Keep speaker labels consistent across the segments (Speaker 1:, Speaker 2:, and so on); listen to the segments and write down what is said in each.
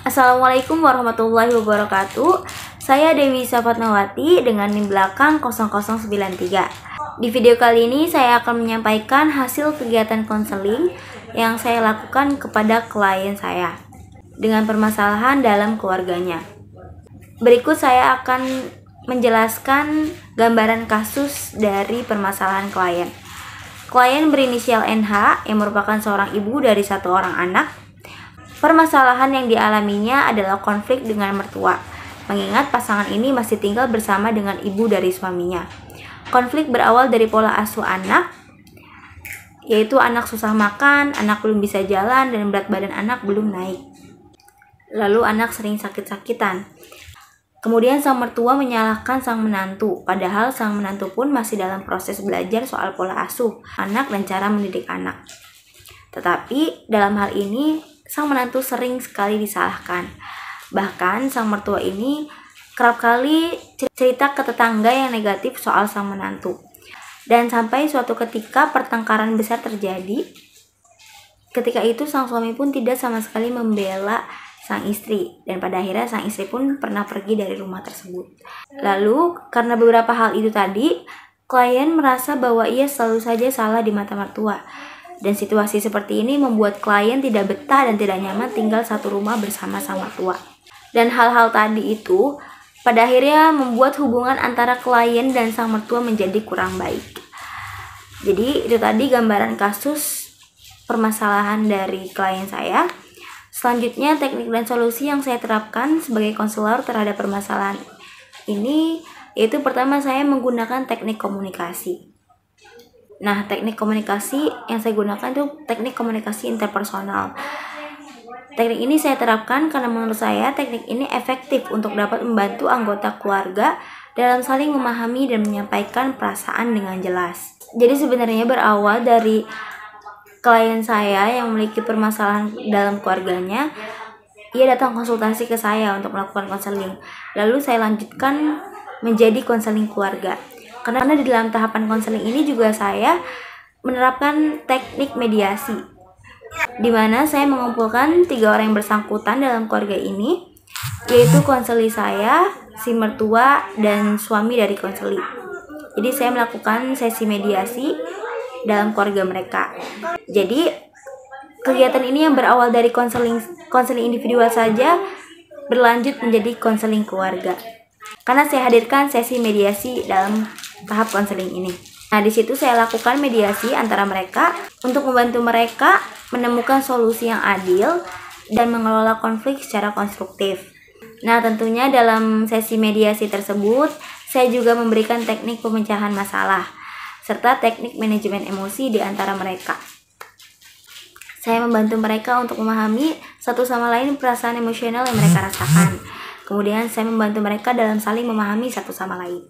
Speaker 1: Assalamualaikum warahmatullahi wabarakatuh. Saya Dewi Safatnawati dengan NIM belakang 0093. Di video kali ini saya akan menyampaikan hasil kegiatan konseling yang saya lakukan kepada klien saya dengan permasalahan dalam keluarganya. Berikut saya akan menjelaskan gambaran kasus dari permasalahan klien. Klien berinisial NH yang merupakan seorang ibu dari satu orang anak. Permasalahan yang dialaminya adalah konflik dengan mertua, mengingat pasangan ini masih tinggal bersama dengan ibu dari suaminya. Konflik berawal dari pola asuh anak, yaitu anak susah makan, anak belum bisa jalan, dan berat badan anak belum naik. Lalu anak sering sakit-sakitan. Kemudian sang mertua menyalahkan sang menantu, padahal sang menantu pun masih dalam proses belajar soal pola asuh anak dan cara mendidik anak. Tetapi dalam hal ini, sang menantu sering sekali disalahkan. Bahkan sang mertua ini kerap kali cerita ke tetangga yang negatif soal sang menantu. Dan sampai suatu ketika pertengkaran besar terjadi. Ketika itu sang suami pun tidak sama sekali membela sang istri. Dan pada akhirnya sang istri pun pernah pergi dari rumah tersebut. Lalu karena beberapa hal itu tadi, klien merasa bahwa ia selalu saja salah di mata mertua. Dan situasi seperti ini membuat klien tidak betah dan tidak nyaman tinggal satu rumah bersama sang mertua. Dan hal-hal tadi itu pada akhirnya membuat hubungan antara klien dan sang mertua menjadi kurang baik. Jadi itu tadi gambaran kasus permasalahan dari klien saya. Selanjutnya teknik dan solusi yang saya terapkan sebagai konselor terhadap permasalahan ini, yaitu pertama saya menggunakan teknik komunikasi. Nah, teknik komunikasi yang saya gunakan itu teknik komunikasi interpersonal. Teknik ini saya terapkan karena menurut saya teknik ini efektif untuk dapat membantu anggota keluarga dalam saling memahami dan menyampaikan perasaan dengan jelas. Jadi sebenarnya berawal dari klien saya yang memiliki permasalahan dalam keluarganya, ia datang konsultasi ke saya untuk melakukan konseling. Lalu saya lanjutkan menjadi konseling keluarga. Karena di dalam tahapan konseling ini juga saya menerapkan teknik mediasi, di mana saya mengumpulkan 3 orang yang bersangkutan dalam keluarga ini, yaitu konseli saya, si mertua, dan suami dari konseli. Jadi saya melakukan sesi mediasi dalam keluarga mereka. Jadi kegiatan ini yang berawal dari konseling individual saja berlanjut menjadi konseling keluarga. Karena saya hadirkan sesi mediasi dalam tahap konseling ini. Nah, di situ saya lakukan mediasi antara mereka untuk membantu mereka menemukan solusi yang adil dan mengelola konflik secara konstruktif. Nah, tentunya dalam sesi mediasi tersebut, saya juga memberikan teknik pemecahan masalah serta teknik manajemen emosi di antara mereka. Saya membantu mereka untuk memahami satu sama lain perasaan emosional yang mereka rasakan. Kemudian saya membantu mereka dalam saling memahami satu sama lain.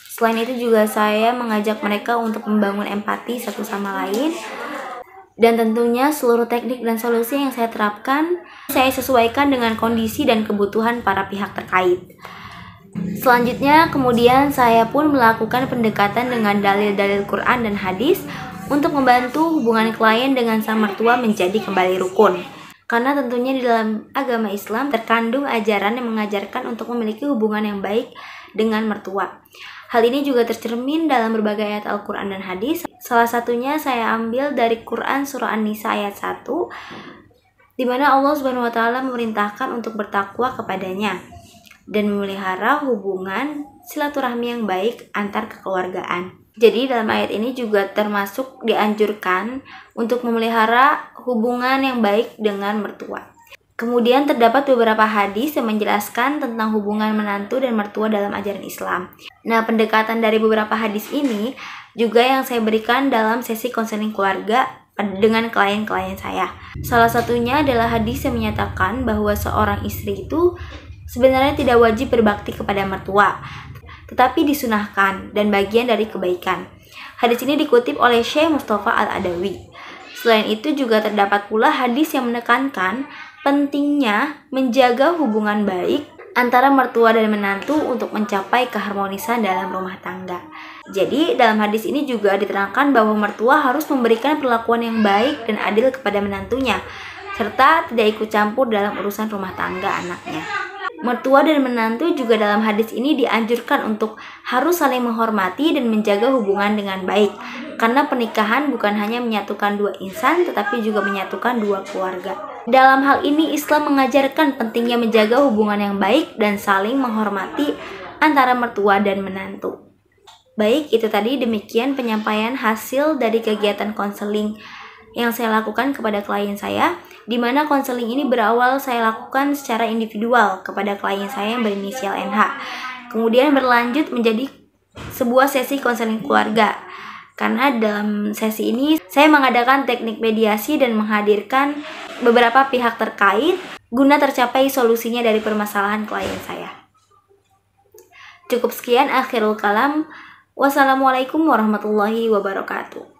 Speaker 1: Selain itu juga saya mengajak mereka untuk membangun empati satu sama lain. Dan tentunya seluruh teknik dan solusi yang saya terapkan, saya sesuaikan dengan kondisi dan kebutuhan para pihak terkait. Selanjutnya kemudian saya pun melakukan pendekatan dengan dalil-dalil Quran dan hadis untuk membantu hubungan klien dengan sang mertua menjadi kembali rukun. Karena tentunya di dalam agama Islam terkandung ajaran yang mengajarkan untuk memiliki hubungan yang baik dengan mertua. Hal ini juga tercermin dalam berbagai ayat Al-Quran dan hadis. Salah satunya saya ambil dari Quran Surah An-Nisa ayat 1, di mana Allah Subhanahu wa Ta'ala memerintahkan untuk bertakwa kepadanya dan memelihara hubungan silaturahmi yang baik antar kekeluargaan. Jadi dalam ayat ini juga termasuk dianjurkan untuk memelihara hubungan yang baik dengan mertua. Kemudian terdapat beberapa hadis yang menjelaskan tentang hubungan menantu dan mertua dalam ajaran Islam. Nah, pendekatan dari beberapa hadis ini juga yang saya berikan dalam sesi konseling keluarga dengan klien-klien saya. Salah satunya adalah hadis yang menyatakan bahwa seorang istri itu sebenarnya tidak wajib berbakti kepada mertua, tetapi disunahkan dan bagian dari kebaikan. Hadis ini dikutip oleh Syekh Mustafa Al-Adawi. Selain itu juga terdapat pula hadis yang menekankan pentingnya menjaga hubungan baik antara mertua dan menantu untuk mencapai keharmonisan dalam rumah tangga. Jadi dalam hadis ini juga diterangkan bahwa mertua harus memberikan perlakuan yang baik dan adil kepada menantunya, serta tidak ikut campur dalam urusan rumah tangga anaknya. Mertua dan menantu juga dalam hadis ini dianjurkan untuk harus saling menghormati dan menjaga hubungan dengan baik, karena pernikahan bukan hanya menyatukan dua insan tetapi juga menyatukan dua keluarga. Dalam hal ini Islam mengajarkan pentingnya menjaga hubungan yang baik dan saling menghormati antara mertua dan menantu. Baik, itu tadi demikian penyampaian hasil dari kegiatan konseling yang saya lakukan kepada klien saya, di mana konseling ini berawal saya lakukan secara individual kepada klien saya yang berinisial NH. Kemudian berlanjut menjadi sebuah sesi konseling keluarga. Karena dalam sesi ini saya mengadakan teknik mediasi dan menghadirkan beberapa pihak terkait guna tercapai solusinya dari permasalahan klien saya. Cukup sekian, akhirul kalam. Wassalamualaikum warahmatullahi wabarakatuh.